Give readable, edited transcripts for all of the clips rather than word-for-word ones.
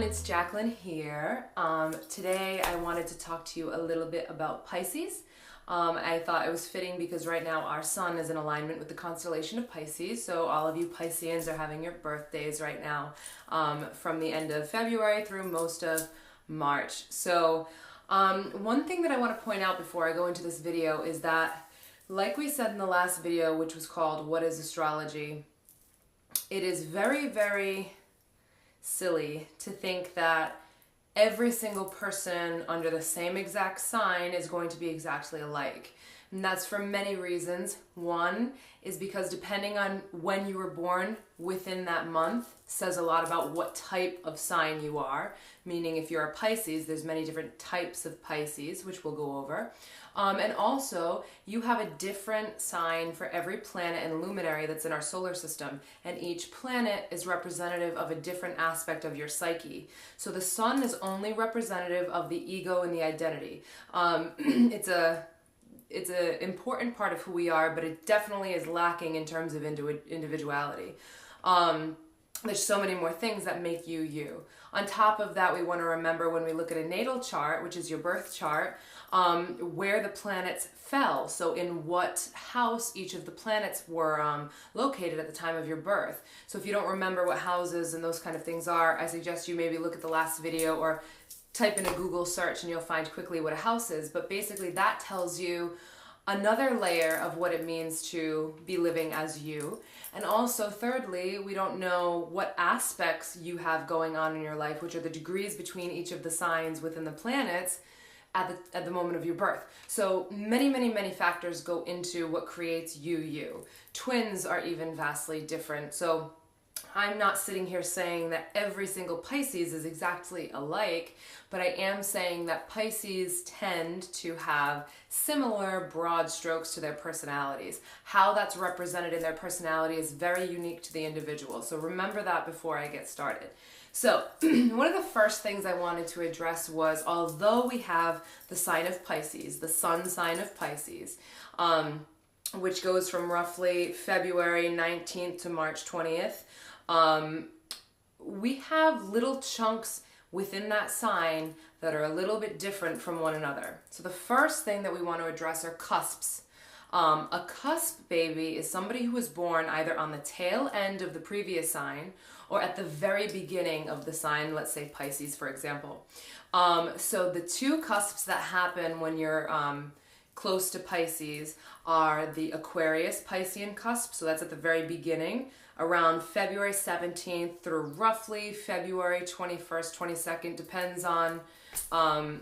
it's Jaclyn here. Today I wanted to talk to you a little bit about Pisces. I thought it was fitting because right now our sun is in alignment with the constellation of Pisces, so all of you Pisceans are having your birthdays right now from the end of February through most of March. So one thing that I want to point out before I go into this video is that, like we said in the last video, which was called What is Astrology, it is very, very silly to think that every single person under the same exact sign is going to be exactly alike. And that's for many reasons. One is because depending on when you were born within that month says a lot about what type of sign you are. Meaning if you're a Pisces, there's many different types of Pisces, which we'll go over. And also, you have a different sign for every planet and luminary that's in our solar system. And each planet is representative of a different aspect of your psyche. So the sun is only representative of the ego and the identity. It's an important part of who we are, but it definitely is lacking in terms of individuality. There's so many more things that make you you. On top of that, we want to remember when we look at a natal chart, which is your birth chart, where the planets fell. So in what house each of the planets were located at the time of your birth. So if you don't remember what houses and those kind of things are, I suggest you maybe look at the last video or type in a Google search and you'll find quickly what a house is. But basically that tells you another layer of what it means to be living as you. And also, thirdly, we don't know what aspects you have going on in your life, which are the degrees between each of the signs within the planets at the moment of your birth. So many factors go into what creates you. Twins are even vastly different. So I'm not sitting here saying that every single Pisces is exactly alike, but I am saying that Pisces tend to have similar broad strokes to their personalities. How that's represented in their personality is very unique to the individual. So remember that before I get started. So one of the first things I wanted to address was, although we have the sign of Pisces, the sun sign of Pisces, which goes from roughly February 19th to March 20th, we have little chunks within that sign that are a little bit different from one another. So the first thing that we want to address are cusps. A cusp baby is somebody who was born either on the tail end of the previous sign or at the very beginning of the sign, let's say Pisces, for example. So the two cusps that happen when you're close to Pisces are the Aquarius Piscean cusp, so that's at the very beginning, around February 17th through roughly February 21st, 22nd, depends on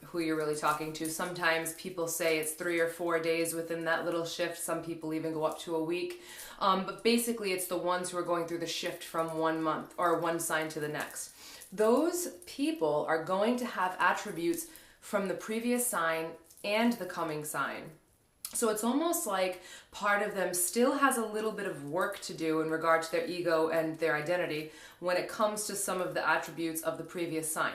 who you're really talking to. Sometimes people say it's 3 or 4 days within that little shift. Some people even go up to a week. But basically it's the ones who are going through the shift from 1 month or one sign to the next. Those people are going to have attributes from the previous sign and the coming sign. So it's almost like part of them still has a little bit of work to do in regard to their ego and their identity when it comes to some of the attributes of the previous sign.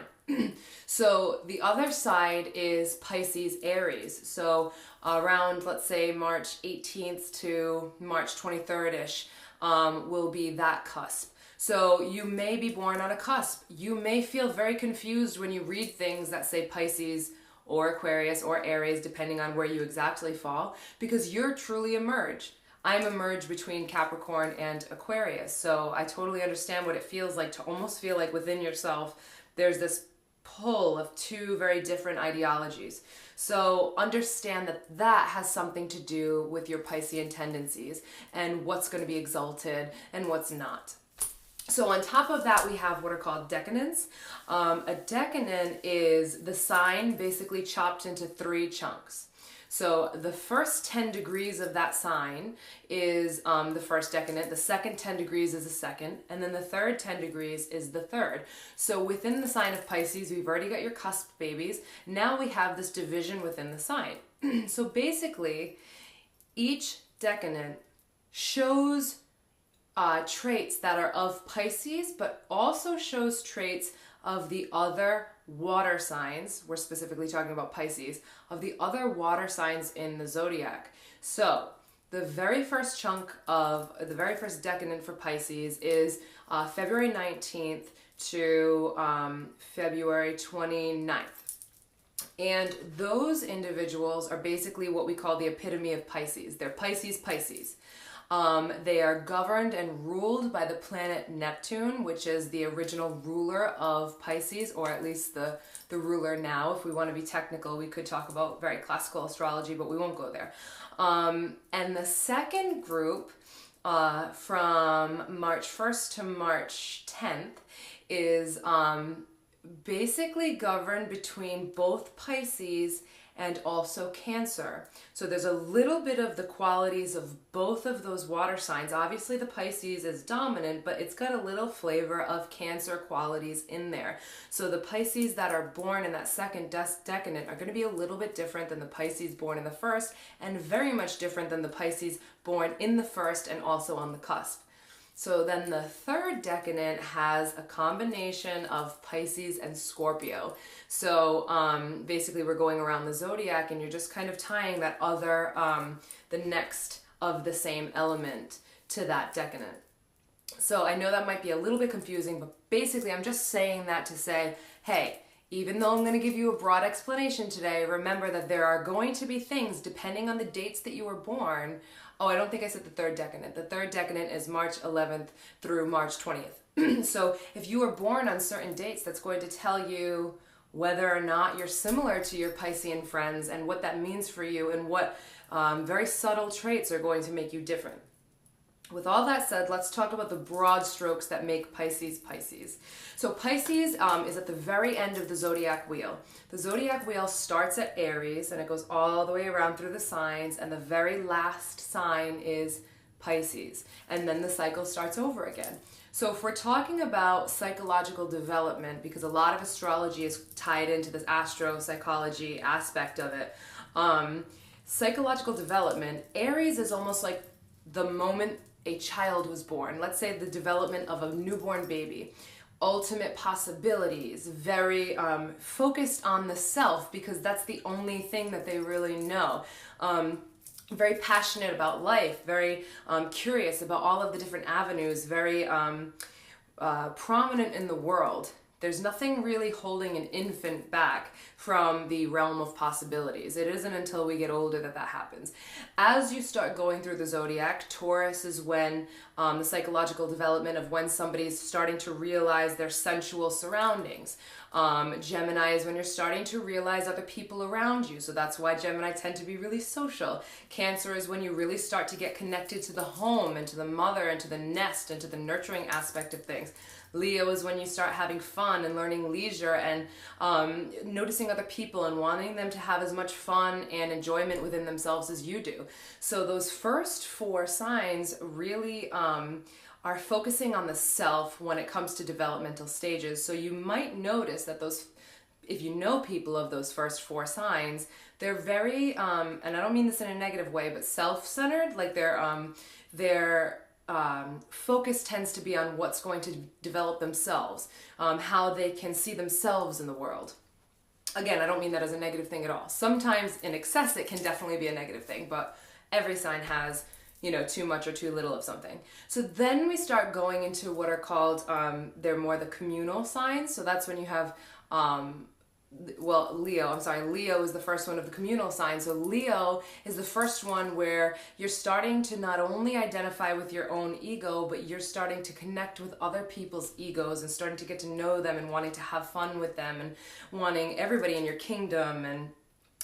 So the other side is Pisces Aries. So around, let's say, March 18th to March 23rd-ish will be that cusp. So you may be born on a cusp. You may feel very confused when you read things that say Pisces or Aquarius or Aries, depending on where you exactly fall, because you're truly a merge. I'm a merge between Capricorn and Aquarius, so I totally understand what it feels like to almost feel like within yourself there's this pull of two very different ideologies. So understand that that has something to do with your Piscean tendencies and what's going to be exalted and what's not. So on top of that, we have what are called decadents. A decadent is the sign basically chopped into 3 chunks. So the first 10 degrees of that sign is the first decadent, the second 10 degrees is the second, and then the third 10 degrees is the third. So within the sign of Pisces, we've already got your cusp babies. Now we have this division within the sign. So basically, each decadent shows traits that are of Pisces, but also shows traits of the other water signs. We're specifically talking about Pisces, of the other water signs in the zodiac. So the very first chunk of the very first decadent for Pisces is February 19th to February 29th. And those individuals are basically what we call the epitome of Pisces. They're Pisces. They are governed and ruled by the planet Neptune, which is the original ruler of Pisces, or at least the ruler now. If we want to be technical, we could talk about very classical astrology, but we won't go there. And the second group, from March 1st to March 10th, is basically governed between both Pisces and also Cancer. So there's a little bit of the qualities of both of those water signs. Obviously the Pisces is dominant, but it's got a little flavor of Cancer qualities in there. So the Pisces that are born in that second decadent are going to be a little bit different than the Pisces born in the first, and very much different than the Pisces born in the first and also on the cusp. So then the third decadent has a combination of Pisces and Scorpio. So basically we're going around the zodiac and you're just kind of tying that other, the next of the same element to that decadent. So I know that might be a little bit confusing, but basically I'm just saying that to say, hey, even though I'm going to give you a broad explanation today, remember that there are going to be things depending on the dates that you were born. Oh, I don't think I said the third decadent. The third decadent is March 11th through March 20th. So if you were born on certain dates, that's going to tell you whether or not you're similar to your Piscean friends and what that means for you, and what very subtle traits are going to make you different. With all that said, let's talk about the broad strokes that make Pisces Pisces. So Pisces is at the very end of the zodiac wheel. The zodiac wheel starts at Aries and it goes all the way around through the signs, and the very last sign is Pisces. And then the cycle starts over again. So if we're talking about psychological development, because a lot of astrology is tied into this astro-psychology aspect of it, psychological development, Aries is almost like the moment a child was born. Let's say the development of a newborn baby. Ultimate possibilities, very focused on the self, because that's the only thing that they really know. Very passionate about life, very curious about all of the different avenues, very prominent in the world. There's nothing really holding an infant back from the realm of possibilities. It isn't until we get older that that happens. As you start going through the zodiac, Taurus is when the psychological development of when somebody's starting to realize their sensual surroundings. Gemini is when you're starting to realize other people around you. So that's why Gemini tend to be really social. Cancer is when you really start to get connected to the home and to the mother and to the nest and to the nurturing aspect of things. Leo is when you start having fun and learning leisure and noticing other people and wanting them to have as much fun and enjoyment within themselves as you do. So those first four signs really are focusing on the self when it comes to developmental stages. So you might notice that those, if you know people of those first four signs, they're very, and I don't mean this in a negative way, but self-centered, like their focus tends to be on what's going to develop themselves, how they can see themselves in the world. Again, I don't mean that as a negative thing at all. Sometimes in excess it can definitely be a negative thing, but every sign has, you know, too much or too little of something. So then we start going into what are called, they're more the communal signs. So that's when you have, Leo is the first one of the communal signs. So Leo is the first one where you're starting to not only identify with your own ego, but you're starting to connect with other people's egos and starting to get to know them and wanting to have fun with them and wanting everybody in your kingdom. And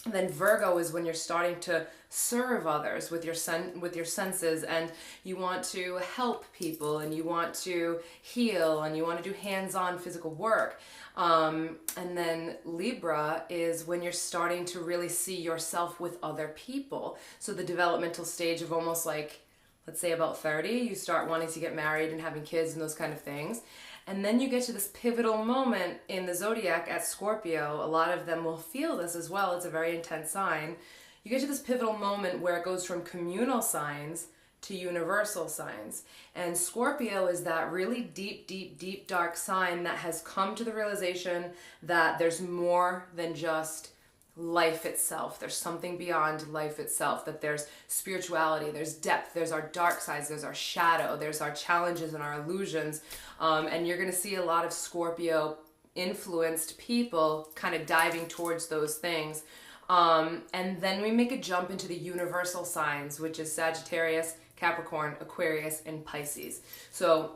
then Virgo is when you're starting to serve others with your senses, and you want to help people and you want to heal and you want to do hands-on physical work. And then Libra is when you're starting to really see yourself with other people. So the developmental stage of almost like, let's say about 30, you start wanting to get married and having kids and those kind of things. And then you get to this pivotal moment in the zodiac at Scorpio. A lot of them will feel this as well. It's a very intense sign. You get to this pivotal moment where it goes from communal signs to universal signs. And Scorpio is that really deep, dark sign that has come to the realization that there's more than just life itself. There's something beyond life itself, that there's spirituality, there's depth, there's our dark sides, there's our shadow, there's our challenges and our illusions. And you're going to see a lot of Scorpio influenced people kind of diving towards those things. And then we make a jump into the universal signs, which is Sagittarius, Capricorn, Aquarius, and Pisces. So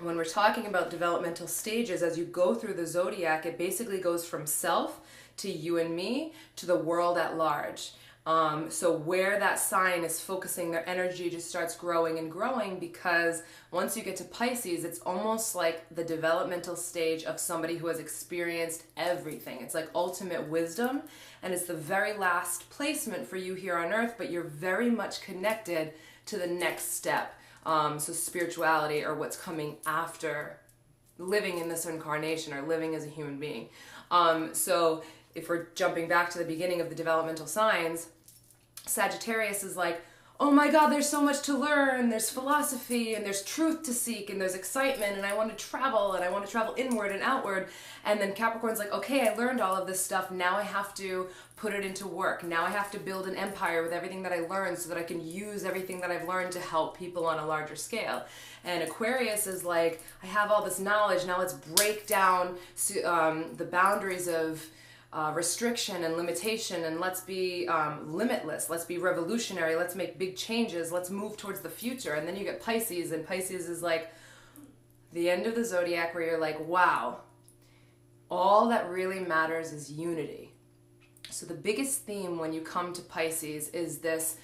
when we're talking about developmental stages, as you go through the zodiac, it basically goes from self to you and me to the world at large. So where that sign is focusing their energy just starts growing and growing, because once you get to Pisces, it's almost like the developmental stage of somebody who has experienced everything. It's like ultimate wisdom, and it's the very last placement for you here on earth, but you're very much connected to the next step. So spirituality, or what's coming after living in this incarnation or living as a human being. So if we're jumping back to the beginning of the developmental signs, Sagittarius is like, oh my God, there's so much to learn. There's philosophy and there's truth to seek and there's excitement and I want to travel and I want to travel inward and outward. And then Capricorn's like, okay, I learned all of this stuff. Now I have to put it into work. Now I have to build an empire with everything that I learned so that I can use everything that I've learned to help people on a larger scale. And Aquarius is like, I have all this knowledge. Now let's break down the boundaries of restriction and limitation, and let's be limitless, let's be revolutionary, let's make big changes, let's move towards the future. And then you get Pisces, and Pisces is like the end of the zodiac where you're like, wow, all that really matters is unity. So the biggest theme when you come to Pisces is this: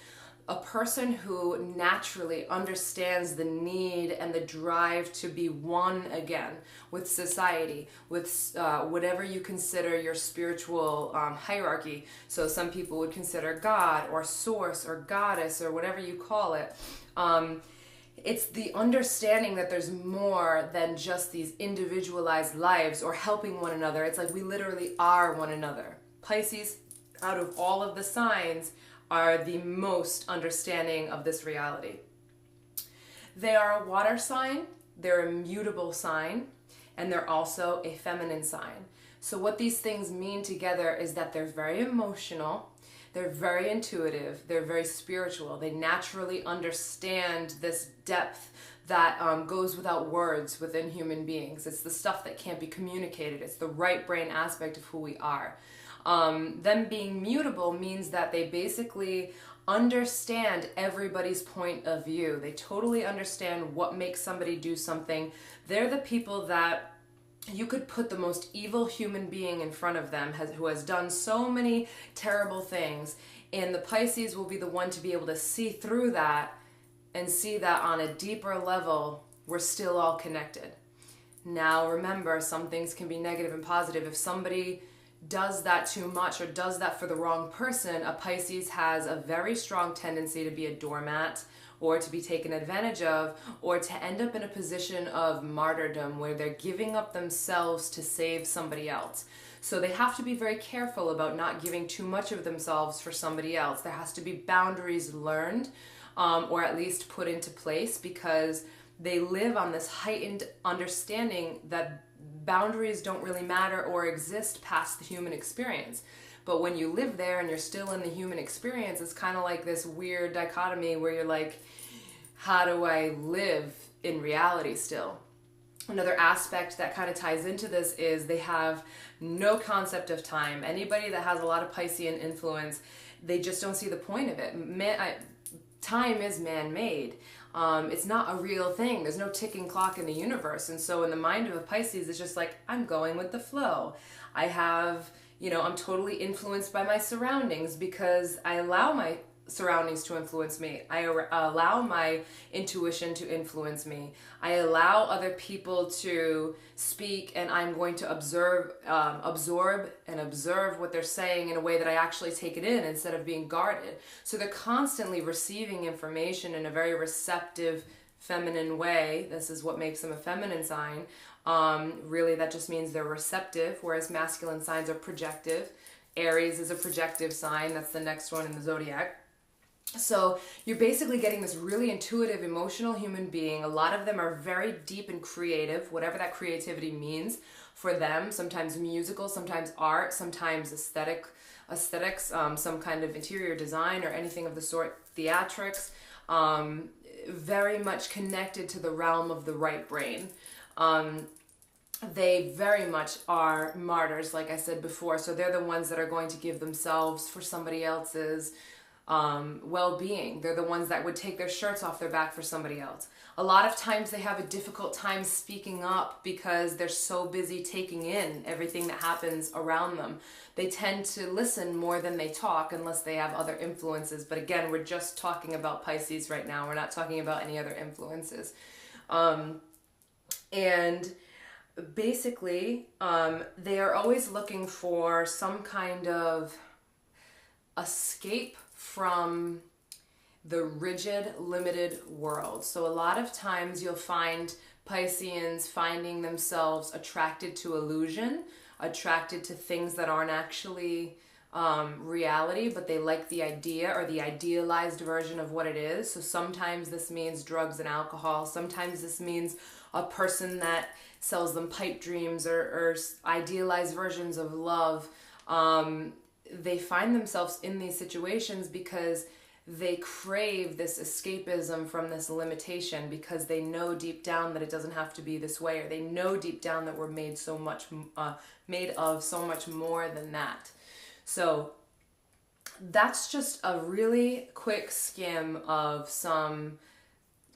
a person who naturally understands the need and the drive to be one again with society, with whatever you consider your spiritual hierarchy. So some people would consider God or source or goddess or whatever you call it. It's the understanding that there's more than just these individualized lives or helping one another. It's like we literally are one another. Pisces, out of all of the signs, are the most understanding of this reality. They are a water sign, they're a mutable sign, and they're also a feminine sign. So what these things mean together is that they're very emotional, they're very intuitive, they're very spiritual. They naturally understand this depth that goes without words within human beings. It's the stuff that can't be communicated. It's the right brain aspect of who we are. Them being mutable means that they basically understand everybody's point of view. They totally understand what makes somebody do something. They're the people that you could put the most evil human being in front of them who has done so many terrible things, and the Pisces will be the one to be able to see through that and see that on a deeper level, we're still all connected. Now remember, some things can be negative and positive. If somebody does that too much or does that for the wrong person, a Pisces has a very strong tendency to be a doormat or to be taken advantage of, or to end up in a position of martyrdom where they're giving up themselves to save somebody else. So they have to be very careful about not giving too much of themselves for somebody else. There has to be boundaries learned, or at least put into place, because they live on this heightened understanding that boundaries don't really matter or exist past the human experience. But when you live there and you're still in the human experience, it's kind of like this weird dichotomy where you're like, how do I live in reality still? Another aspect that kind of ties into this is they have no concept of time. Anybody that has a lot of Piscean influence, they just don't see the point of it. Time is man-made. It's not a real thing. There's no ticking clock in the universe. And so in the mind of a Pisces, it's just like, I'm going with the flow. I have, I'm totally influenced by my surroundings because I allow my surroundings to influence me. I allow my intuition to influence me. I allow other people to speak, and I'm going to absorb what they're saying in a way that I actually take it in instead of being guarded. So they're constantly receiving information in a very receptive, feminine way. This is what makes them a feminine sign. Really, that just means they're receptive, whereas masculine signs are projective. Aries is a projective sign. That's the next one in the zodiac. So you're basically getting this really intuitive, emotional human being. A lot of them are very deep and creative, whatever that creativity means for them. Sometimes musical, sometimes art, sometimes aesthetic aesthetics, some kind of interior design or anything of the sort, theatrics, very much connected to the realm of the right brain. They very much are martyrs, like I said before. So they're the ones that are going to give themselves for somebody else's well-being. They're the ones that would take their shirts off their back for somebody else. A lot of times they have a difficult time speaking up because they're so busy taking in everything that happens around them. They tend to listen more than they talk unless they have other influences. But again, we're just talking about Pisces right now. We're not talking about any other influences. And basically, they are always looking for some kind of escape from the rigid, limited world. So a lot of times you'll find Pisceans finding themselves attracted to illusion, attracted to things that aren't actually reality, but they like the idea or the idealized version of what it is. So sometimes this means drugs and alcohol. Sometimes this means a person that sells them pipe dreams or idealized versions of love. They find themselves in these situations because they crave this escapism from this limitation, because they know deep down that it doesn't have to be this way, or they know deep down that we're made of so much more than that. So that's just a really quick skim of some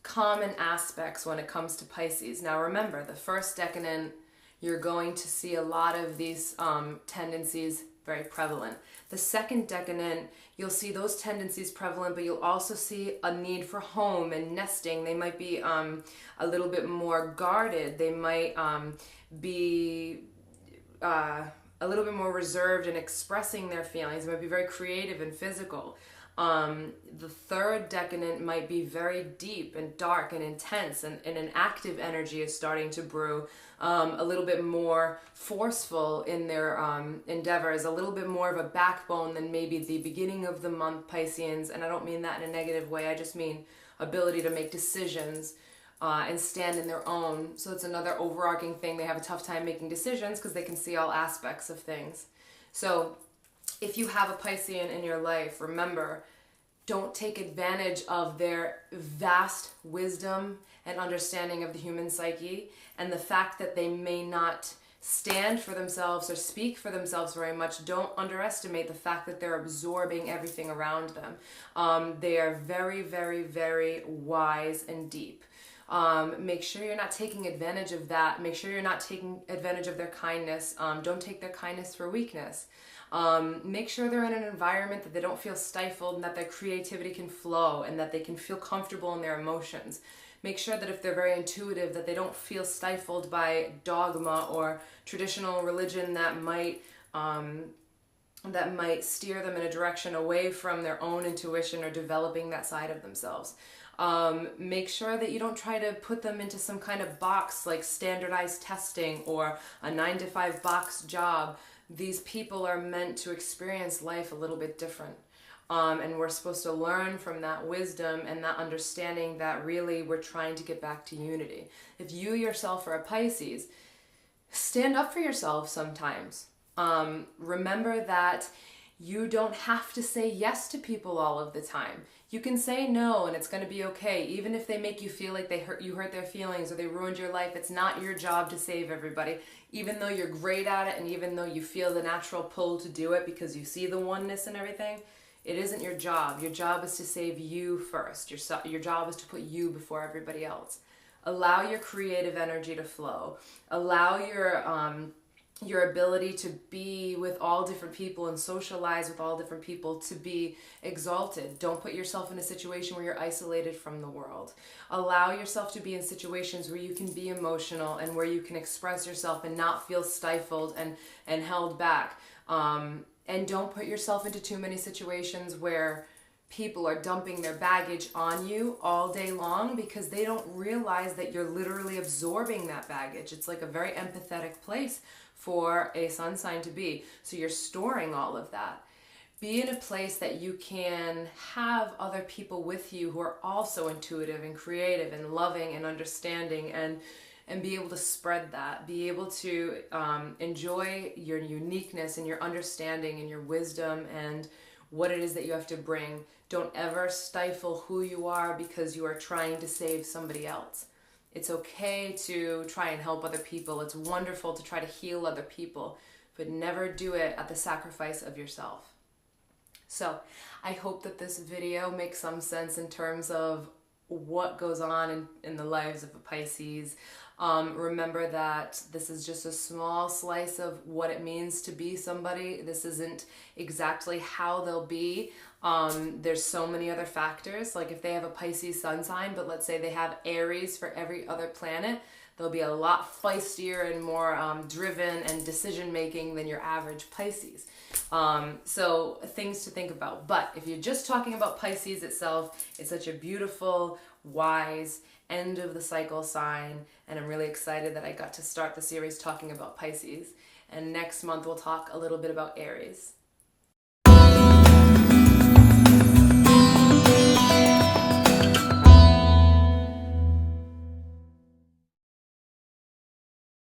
common aspects when it comes to Pisces. Now remember, the first decanent, you're going to see a lot of these tendencies very prevalent. The second decanent, you'll see those tendencies prevalent, but you'll also see a need for home and nesting. They might be a little bit more guarded. They might be a little bit more reserved in expressing their feelings. They might be very creative and physical. The third decanent might be very deep and dark and intense, and an active energy is starting to brew, a little bit more forceful in their endeavors, a little bit more of a backbone than maybe the beginning of the month Pisceans. And I don't mean that in a negative way, I just mean ability to make decisions and stand in their own. So it's another overarching thing. They have a tough time making decisions because they can see all aspects of things. So if you have a Piscean in your life, remember, don't take advantage of their vast wisdom and understanding of the human psyche, and the fact that they may not stand for themselves or speak for themselves very much. Don't underestimate the fact that they're absorbing everything around them. They are very, very, very wise and deep. Make sure you're not taking advantage of that. Make sure you're not taking advantage of their kindness. Don't take their kindness for weakness. Make sure they're in an environment that they don't feel stifled, and that their creativity can flow, and that they can feel comfortable in their emotions. Make sure that if they're very intuitive, that they don't feel stifled by dogma or traditional religion that might steer them in a direction away from their own intuition or developing that side of themselves. Make sure that you don't try to put them into some kind of box like standardized testing or a 9-to-5 box job. These people are meant to experience life a little bit different. And we're supposed to learn from that wisdom and that understanding that really we're trying to get back to unity. If you yourself are a Pisces, stand up for yourself sometimes. Remember that you don't have to say yes to people all of the time. You can say no and it's going to be okay. Even if they make you feel like you hurt their feelings or they ruined your life, it's not your job to save everybody. Even though you're great at it and even though you feel the natural pull to do it because you see the oneness and everything, it isn't your job. Your job is to save you first. Your job is to put you before everybody else. Allow your creative energy to flow. Allow your ability to be with all different people and socialize with all different people to be exalted. Don't put yourself in a situation where you're isolated from the world. Allow yourself to be in situations where you can be emotional and where you can express yourself and not feel stifled and held back. And don't put yourself into too many situations where people are dumping their baggage on you all day long because they don't realize that you're literally absorbing that baggage. It's like a very empathetic place for a sun sign to be. So you're storing all of that. Be in a place that you can have other people with you who are also intuitive and creative and loving and understanding and be able to spread that, be able to enjoy your uniqueness and your understanding and your wisdom and what it is that you have to bring. Don't ever stifle who you are because you are trying to save somebody else. It's okay to try and help other people. It's wonderful to try to heal other people, but never do it at the sacrifice of yourself. So I hope that this video makes some sense in terms of what goes on in the lives of a Pisces. Remember that this is just a small slice of what it means to be somebody. This isn't exactly how they'll be. There's so many other factors. Like if they have a Pisces sun sign, but let's say they have Aries for every other planet, they'll be a lot feistier and more driven and decision-making than your average Pisces. So things to think about. But if you're just talking about Pisces itself, it's such a beautiful, wise, end of the cycle sign. And I'm really excited that I got to start the series talking about Pisces. And next month we'll talk a little bit about Aries.